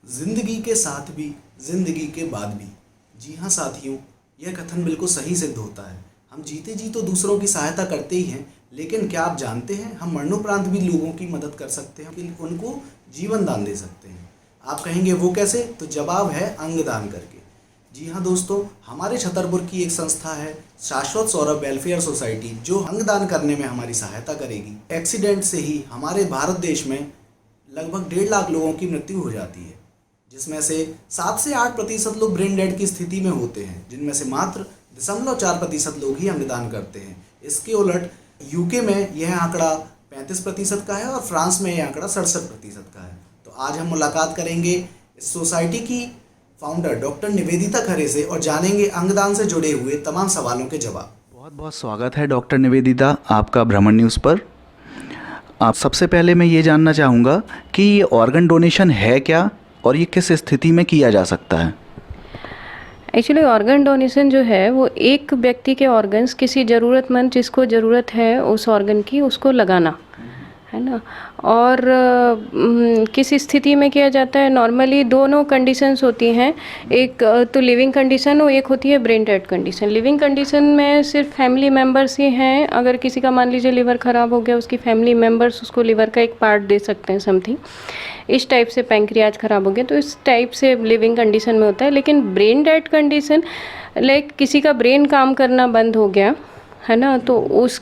जिंदगी के साथ भी, जिंदगी के बाद भी। जी हाँ साथियों, यह कथन बिल्कुल सही सिद्ध होता है। हम जीते जी तो दूसरों की सहायता करते ही हैं, लेकिन क्या आप जानते हैं हम मरणोपरांत भी लोगों की मदद कर सकते हैं, कि उनको जीवन दान दे सकते हैं। आप कहेंगे वो कैसे? तो जवाब है अंगदान करके। जी हाँ दोस्तों, हमारे छतरपुर की एक संस्था है शाश्वत सौरभ वेलफेयर सोसाइटी, जो अंगदान करने में हमारी सहायता करेगी। एक्सीडेंट से ही हमारे भारत देश में लगभग 1.5 लाख लोगों की मृत्यु हो जाती है, जिसमें से 7 से 8% लोग ब्रेन डेड की स्थिति में होते हैं, जिनमें से मात्र 0.4% लोग ही अंगदान करते हैं। इसके उलट यूके में यह आंकड़ा 35% का है और फ्रांस में यह आंकड़ा 67% का है। तो आज हम मुलाकात करेंगे इस सोसाइटी की फाउंडर डॉक्टर निवेदिता खरे से और जानेंगे अंगदान से जुड़े हुए तमाम सवालों के जवाब। बहुत बहुत स्वागत है डॉक्टर निवेदिता आपका भ्रमण न्यूज़ पर। आप सबसे पहले मैं ये जानना चाहूँगा कि ये ऑर्गन डोनेशन है क्या और ये किस स्थिति में किया जा सकता है? एक्चुअली ऑर्गन डोनेशन जो है वो एक व्यक्ति के ऑर्गन्स किसी ज़रूरतमंद जिसको ज़रूरत है उस ऑर्गन की, उसको लगाना है ना। और किस स्थिति में किया जाता है? नॉर्मली दोनों कंडीशंस होती हैं, एक तो लिविंग कंडीशन और एक होती है brain dead condition. Living condition में सिर्फ फैमिली मेम्बर्स ही हैं। अगर किसी का मान लीजिए लिवर ख़राब हो गया, उसकी फैमिली मेम्बर्स उसको लिवर का एक पार्ट दे सकते हैं, समथिंग इस टाइप से। पैंक्रियाज ख़राब हो गया तो इस टाइप से लिविंग कंडीशन में होता है। लेकिन ब्रेन डेड कंडीशन लाइक किसी का ब्रेन काम करना बंद हो गया है ना, तो उस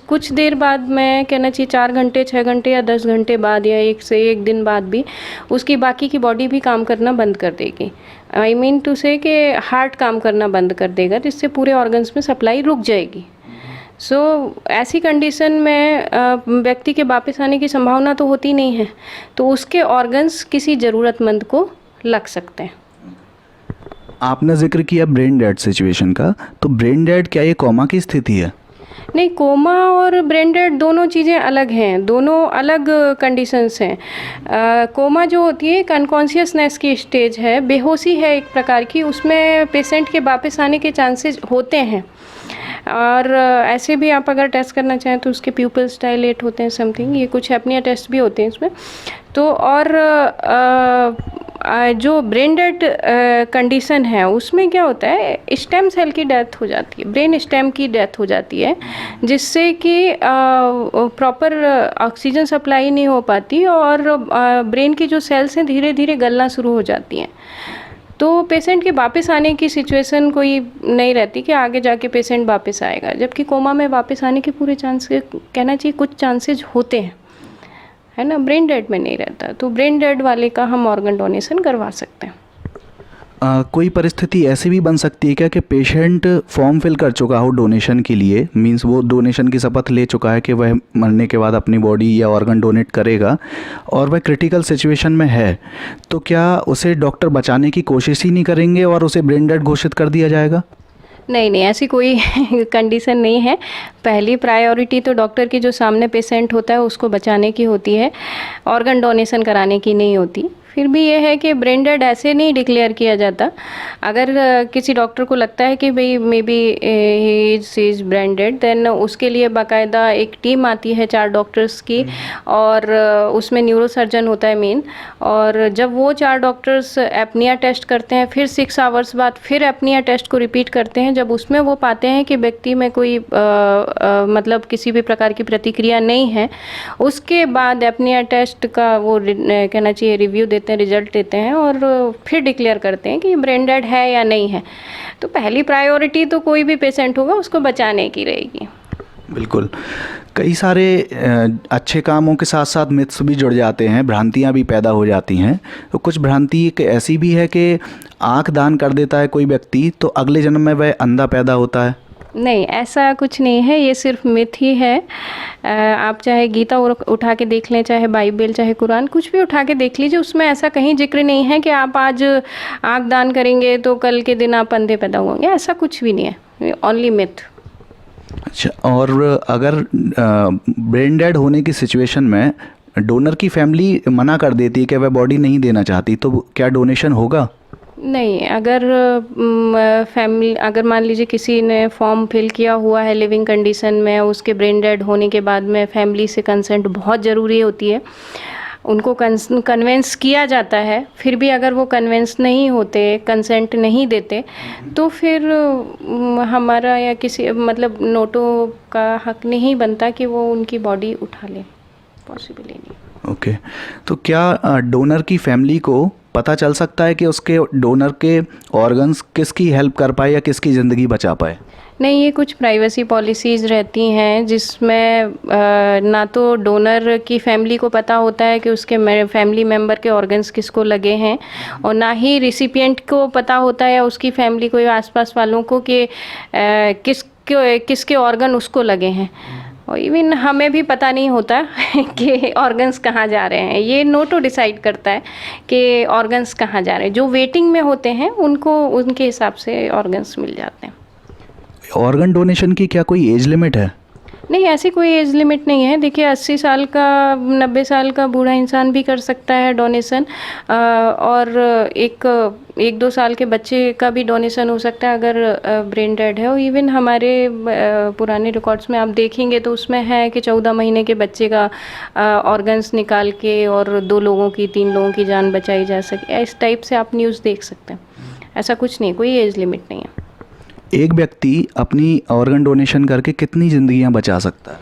कुछ देर बाद, मैं कहना चाहिए 4 घंटे 6 घंटे या 10 घंटे बाद या 1 से 1 दिन बाद भी उसकी बाकी की बॉडी भी काम करना बंद कर देगी। आई मीन टू से कि हार्ट काम करना बंद कर देगा, जिससे पूरे ऑर्गन्स में सप्लाई रुक जाएगी। ऐसी कंडीशन में व्यक्ति के वापस आने की संभावना तो होती नहीं है, तो उसके ऑर्गन्स किसी ज़रूरतमंद को लग सकते हैं। आपने जिक्र किया ब्रेन डेड सिचुएशन का, तो ब्रेन डेड क्या ये कोमा की स्थिति है? नहीं, कोमा और ब्रेन डेड दोनों चीज़ें अलग हैं, दोनों अलग कंडीशंस हैं। कोमा जो होती है एक अनकॉन्शियसनेस की स्टेज है, बेहोशी है एक प्रकार की, उसमें पेशेंट के वापस आने के चांसेस होते हैं। और ऐसे भी आप अगर टेस्ट करना चाहें तो उसके प्यूपिल्स डायलेट होते हैं, समथिंग, ये कुछ एपनिया टेस्ट भी होते हैं इसमें। तो और जो ब्रेन डेड कंडीशन है उसमें क्या होता है, स्टेम सेल की डेथ हो जाती है, ब्रेन स्टेम की डेथ हो जाती है, जिससे कि प्रॉपर ऑक्सीजन सप्लाई नहीं हो पाती और ब्रेन की जो सेल्स हैं धीरे धीरे गलना शुरू हो जाती हैं। तो पेशेंट के वापस आने की सिचुएशन कोई नहीं रहती कि आगे जाके पेशेंट वापस आएगा, जबकि कोमा में वापस आने के पूरे चांसेस, कहना चाहिए कुछ चांसेस होते हैं, है ना। ब्रेन डेड में नहीं रहता, तो ब्रेन डेड वाले का हम ऑर्गन डोनेशन करवा सकते हैं। कोई परिस्थिति ऐसी भी बन सकती है क्या कि पेशेंट फॉर्म फिल कर चुका हो डोनेशन के लिए, मींस वो डोनेशन की शपथ ले चुका है कि वह मरने के बाद अपनी बॉडी या ऑर्गन डोनेट करेगा, और वह क्रिटिकल सिचुएशन में है, तो क्या उसे डॉक्टर बचाने की कोशिश ही नहीं करेंगे और उसे ब्रेन डेड घोषित कर दिया जाएगा? नहीं नहीं, ऐसी कोई कंडीशन नहीं है। पहली प्रायोरिटी तो डॉक्टर की जो सामने पेशेंट होता है उसको बचाने की होती है, ऑर्गन डोनेशन कराने की नहीं होती। फिर भी ये है कि ब्रेन डेड ऐसे नहीं डिक्लेयर किया जाता। अगर किसी डॉक्टर को लगता है कि भाई maybe he is brain dead, then उसके लिए बाकायदा एक टीम आती है 4 डॉक्टर्स की, और उसमें न्यूरोसर्जन होता है मेन। और जब वो 4 डॉक्टर्स एपनिया टेस्ट करते हैं, फिर 6 आवर्स बाद फिर एपनिया टेस्ट को रिपीट करते हैं, जब उसमें वो पाते हैं कि व्यक्ति में कोई मतलब किसी भी प्रकार की प्रतिक्रिया नहीं है, उसके बाद एपनिया टेस्ट का वो कहना चाहिए रिव्यू देते हैं, रिजल्ट देते हैं, और फिर डिक्लेयर करते हैं कि ब्रेन डेड है या नहीं है। तो पहली प्रायोरिटी तो कोई भी पेशेंट होगा उसको बचाने की रहेगी। बिल्कुल। कई सारे अच्छे कामों के साथ साथ मिथ्स भी जुड़ जाते हैं, भ्रांतियां भी पैदा हो जाती हैं। तो कुछ भ्रांति एक ऐसी भी है कि आँख दान कर देता है कोई व्यक्ति तो अगले जन्म में वह अंधा पैदा होता है। नहीं, ऐसा कुछ नहीं है, ये सिर्फ मिथ ही है। आप चाहे गीता उठा के देख लें, चाहे बाइबल, चाहे कुरान, कुछ भी उठा के देख लीजिए, उसमें ऐसा कहीं जिक्र नहीं है कि आप आज आँख दान करेंगे तो कल के दिन आप अंधे पैदा होंगे, ऐसा कुछ भी नहीं है, ओनली मिथ। अच्छा, और अगर ब्रेन डेड होने की सिचुएशन में डोनर की फैमिली मना कर देती है कि वह बॉडी नहीं देना चाहती, तो क्या डोनेशन होगा? नहीं, अगर फैमिली, अगर मान लीजिए किसी ने फॉर्म फिल किया हुआ है लिविंग कंडीशन में, उसके ब्रेन डेड होने के बाद में फैमिली से कंसेंट बहुत ज़रूरी होती है। उनको कन्वेंस किया जाता है, फिर भी अगर वो कन्वेंस नहीं होते, कंसेंट नहीं देते, तो फिर हमारा या किसी मतलब नोटों का हक नहीं बनता कि वो उनकी बॉडी उठा ले, पॉसिबल ही नहीं। ओके, तो क्या डोनर की फैमिली को पता चल सकता है कि उसके डोनर के ऑर्गन्स किसकी हेल्प कर पाए या किसकी ज़िंदगी बचा पाए? नहीं, ये कुछ प्राइवेसी पॉलिसीज़ रहती हैं जिसमें ना तो डोनर की फैमिली को पता होता है कि उसके फैमिली मेम्बर के ऑर्गन्स किसको लगे हैं, और ना ही रिसिपिएंट को पता होता है या उसकी फैमिली को या आसपास वालों को कि किसके ऑर्गन उसको लगे हैं। और इवन हमें भी पता नहीं होता कि ऑर्गन्स कहाँ जा रहे हैं। ये नोटो डिसाइड करता है कि ऑर्गन्स कहाँ जा रहे हैं। जो वेटिंग में होते हैं उनको उनके हिसाब से ऑर्गन्स मिल जाते हैं। ऑर्गन डोनेशन की क्या कोई एज लिमिट है? नहीं, ऐसी कोई एज लिमिट नहीं है। देखिए 80 साल का 90 साल का बूढ़ा इंसान भी कर सकता है डोनेशन, और एक 2 साल के बच्चे का भी डोनेशन हो सकता है अगर ब्रेन डेड है। और इवन हमारे पुराने रिकॉर्ड्स में आप देखेंगे तो उसमें है कि 14 महीने के बच्चे का ऑर्गन्स निकाल के और 2 लोगों की 3 लोगों की जान बचाई जा सके। इस टाइप से आप न्यूज़ देख सकते हैं। ऐसा कुछ नहीं, कोई एज लिमिट नहीं है। एक व्यक्ति अपनी ऑर्गन डोनेशन करके कितनी ज़िंदगियां बचा सकता है?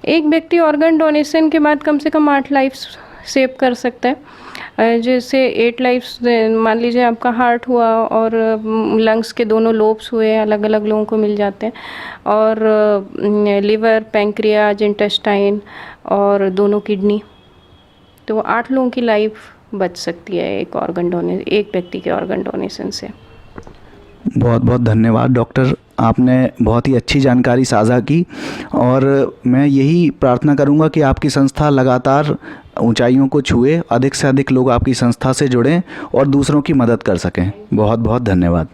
एक व्यक्ति ऑर्गन डोनेशन के बाद कम से कम 8 लाइफ सेव कर सकता है। जैसे 8 लाइफ, मान लीजिए आपका हार्ट हुआ और लंग्स के दोनों लोब्स हुए, अलग अलग लोगों को मिल जाते हैं, और लिवर, पैंक्रियाज, इंटेस्टाइन और दोनों किडनी, तो 8 लोगों की लाइफ बच सकती है एक व्यक्ति के ऑर्गन डोनेशन से। बहुत बहुत धन्यवाद डॉक्टर, आपने बहुत ही अच्छी जानकारी साझा की, और मैं यही प्रार्थना करूंगा कि आपकी संस्था लगातार ऊंचाइयों को छुए, अधिक से अधिक लोग आपकी संस्था से जुड़ें और दूसरों की मदद कर सकें। बहुत बहुत धन्यवाद।